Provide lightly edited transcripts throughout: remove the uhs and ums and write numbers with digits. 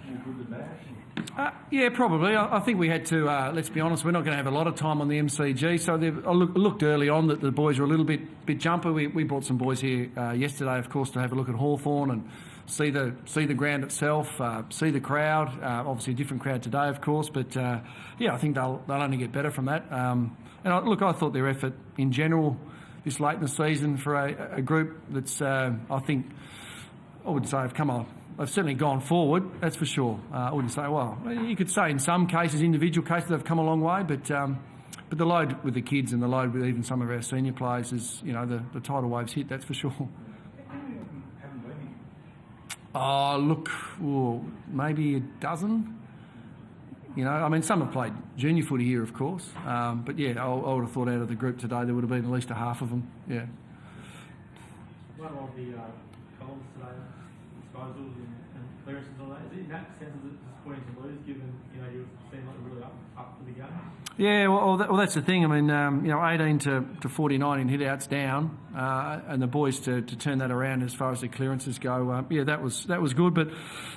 more good than bad? Yeah, probably. I think we had to, let's be honest, we're not going to have a lot of time on the MCG. So I looked early on that the boys were a little bit jumper. We brought some boys here yesterday, of course, to have a look at Hawthorn and see the ground itself, see the crowd. Obviously a different crowd today, of course, but yeah, I think they'll only get better from that. And I thought their effort in general this late in the season for a group that's, I would say, have come on. They've certainly gone forward, that's for sure. I wouldn't say, well, you could say in some cases, individual cases, they've come a long way, but the load with the kids and the load with even some of our senior players is, the tidal wave's hit, that's for sure. Oh, look, maybe a dozen. Some have played junior footy here, of course. But yeah, I would have thought out of the group today there would have been at least a half of them, yeah. One of the goals today, disposals and clearances and all that, is it in that sense is it disappointing to lose given, you seem like you're really up for the game? Yeah, well, that's the thing. 18 to 49 in hit-outs down, and the boys to turn that around as far as the clearances go. Yeah, that was good. But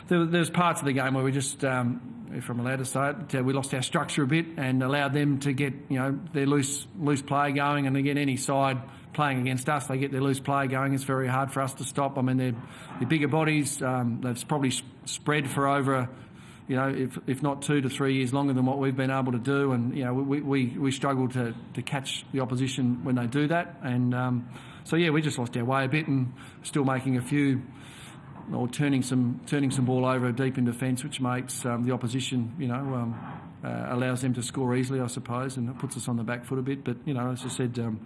there's parts of the game where we just, if I'm allowed to say it, we lost our structure a bit and allowed them to get their loose play going. And again, any side playing against us, they get their loose play going. It's very hard for us to stop. They're bigger bodies. They've probably spread for over. If not 2 to 3 years longer than what we've been able to do, and we struggle to catch the opposition when they do that, and so yeah, we just lost our way a bit, and still making a few, or turning some ball over deep in defence, which makes the opposition, allows them to score easily, I suppose, and it puts us on the back foot a bit. But as I said, to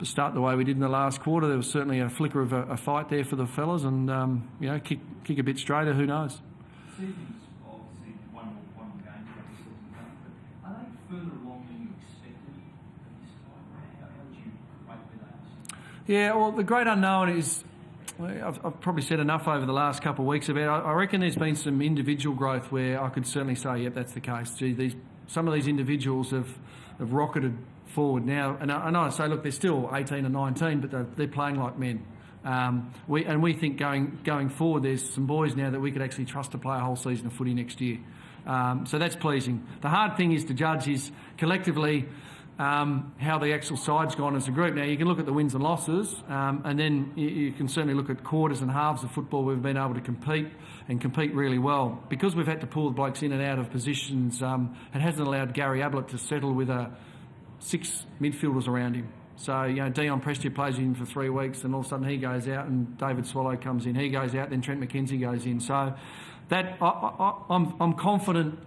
start the way we did in the last quarter, there was certainly a flicker of a fight there for the fellas, and kick a bit straighter. Who knows? Yeah, well, the great unknown is, I've probably said enough over the last couple of weeks about it. I reckon there's been some individual growth where I could certainly say, yep, that's the case. Gee, some of these individuals have rocketed forward now. And I say, look, they're still 18 and 19, but they're playing like men. We think going forward, there's some boys now that we could actually trust to play a whole season of footy next year. So that's pleasing. The hard thing is to judge is collectively how the actual side's gone as a group. Now, you can look at the wins and losses, and then you can certainly look at quarters and halves of football. We've been able to compete really well. Because we've had to pull the blokes in and out of positions, it hasn't allowed Gary Ablett to settle with 6 midfielders around him. So, Dion Prestia plays in for 3 weeks, and all of a sudden he goes out, and David Swallow comes in. He goes out, then Trent McKenzie goes in. So, that I'm confident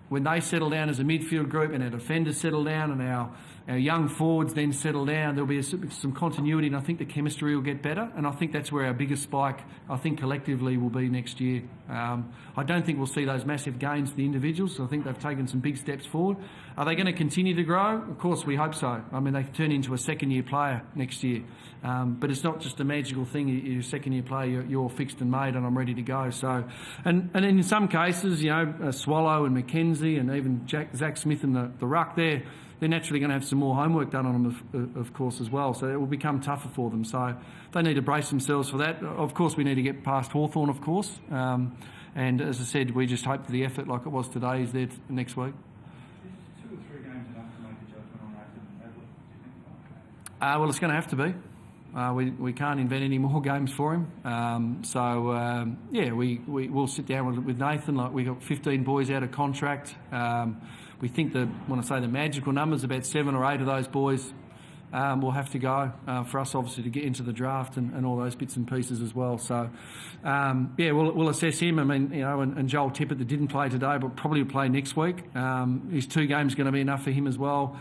when they settle down as a midfield group and our defenders settle down and our young forwards then settle down, there'll be some continuity, and I think the chemistry will get better, and I think that's where our biggest spike, I think, collectively will be next year. I don't think we'll see those massive gains for the individuals. I think they've taken some big steps forward. Are they going to continue to grow? Of course, we hope so. They can turn into a second-year player next year. But it's not just a magical thing. You're a second-year player, you're fixed and made, and I'm ready to go. So, and in some cases, Swallow and McKenzie and even Zach Smith and the ruck there, they're naturally going to have some more homework done on them, of course, as well. So it will become tougher for them. So they need to brace themselves for that. Of course, we need to get past Hawthorn, of course. And as I said, we just hope that the effort, like it was today, is there next week. Is 2 or 3 games enough to make a judgment on Nathan? Well, it's going to have to be. We can't invent any more games for him. We'll sit down with Nathan. Like, we got 15 boys out of contract. We think that, when I say the magical numbers, about 7 or 8 of those boys will have to go for us, obviously, to get into the draft and all those bits and pieces as well. So, we'll assess him. And Joel Tippett, that didn't play today, but probably will play next week. His 2 games going to be enough for him as well.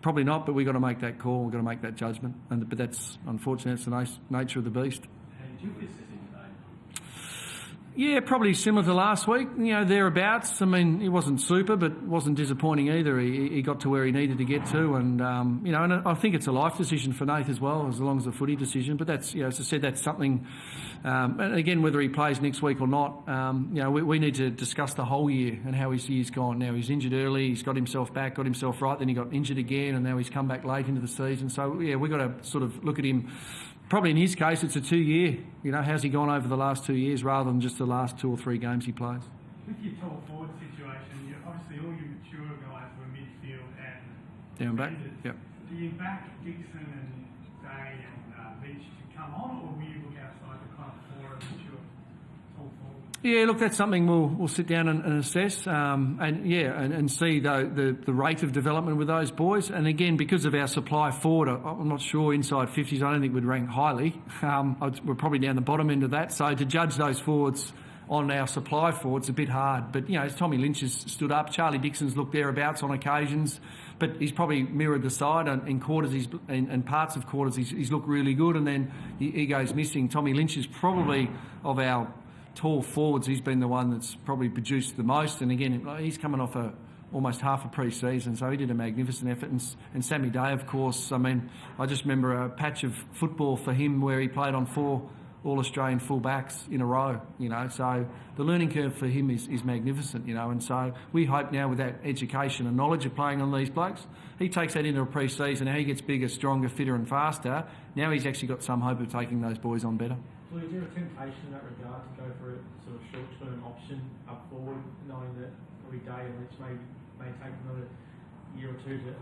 Probably not, but we've got to make that call. We've got to make that judgment. But that's, unfortunately, it's the nature of the beast. How did you assess him today? Yeah, probably similar to last week, thereabouts. He wasn't super, but wasn't disappointing either. He got to where he needed to get to, and and I think it's a life decision for Nath as well, as long as a footy decision. But that's, as I said, that's something. And again, whether he plays next week or not, we need to discuss the whole year and how his year's gone. Now, he's injured early, he's got himself back, got himself right, then he got injured again, and now he's come back late into the season. So, yeah, we've got to sort of look at him probably in his case, it's a 2-year. How's he gone over the last 2 years rather than just the last 2 or 3 games he plays? With your tall forward situation, obviously all your mature guys were midfield and Down back, defenders. yep. Do you back Dixon and Day and Beach to come on, or will you look outside the kind of core of mature tall forward? Yeah, look, that's something we'll sit down and assess, and see the rate of development with those boys. And again, because of our supply forward, I'm not sure inside 50s. I don't think we'd rank highly. We're probably down the bottom end of that. So to judge those forwards on our supply forward's a bit hard. But as Tommy Lynch has stood up, Charlie Dixon's looked thereabouts on occasions, but he's probably mirrored the side in quarters. In parts of quarters he's looked really good, and then he goes missing. Tommy Lynch is probably of our tall forwards, he's been the one that's probably produced the most, and again he's coming off almost half a pre-season, so he did a magnificent effort. And Sammy Day, of course, I just remember a patch of football for him where he played on 4 All-Australian fullbacks in a row, so the learning curve for him is magnificent, and so we hope now with that education and knowledge of playing on these blokes, he takes that into a pre-season, how he gets bigger, stronger, fitter and faster. Now he's actually got some hope of taking those boys on better. So is there a temptation in that regard to go for a sort of short-term option up forward, knowing that every day and which may take another year or two to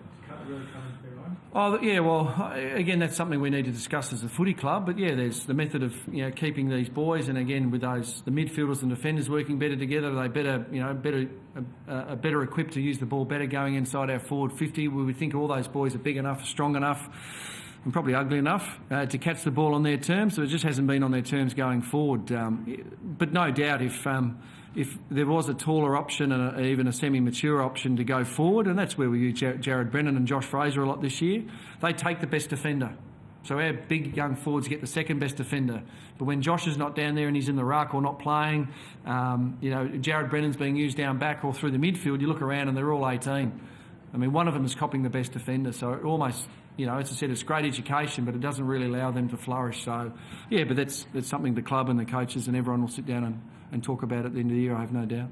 really come into their own? Oh yeah, well again that's something we need to discuss as a footy club. But yeah, there's the method of keeping these boys, and again with the midfielders and defenders working better together, they better equipped to use the ball better going inside our forward 50. We would think all those boys are big enough, strong enough, and probably ugly enough to catch the ball on their terms. So it just hasn't been on their terms going forward. But no doubt, if there was a taller option and even a semi-mature option to go forward, and that's where we use Jared Brennan and Josh Fraser a lot this year, they take the best defender. So our big young forwards get the second best defender. But when Josh is not down there and he's in the ruck or not playing, Jared Brennan's being used down back or through the midfield, you look around and they're all 18. One of them is copying the best defender, so it almost, as I said, it's great education, but it doesn't really allow them to flourish. So, yeah, but that's something the club and the coaches and everyone will sit down and talk about at the end of the year, I have no doubt.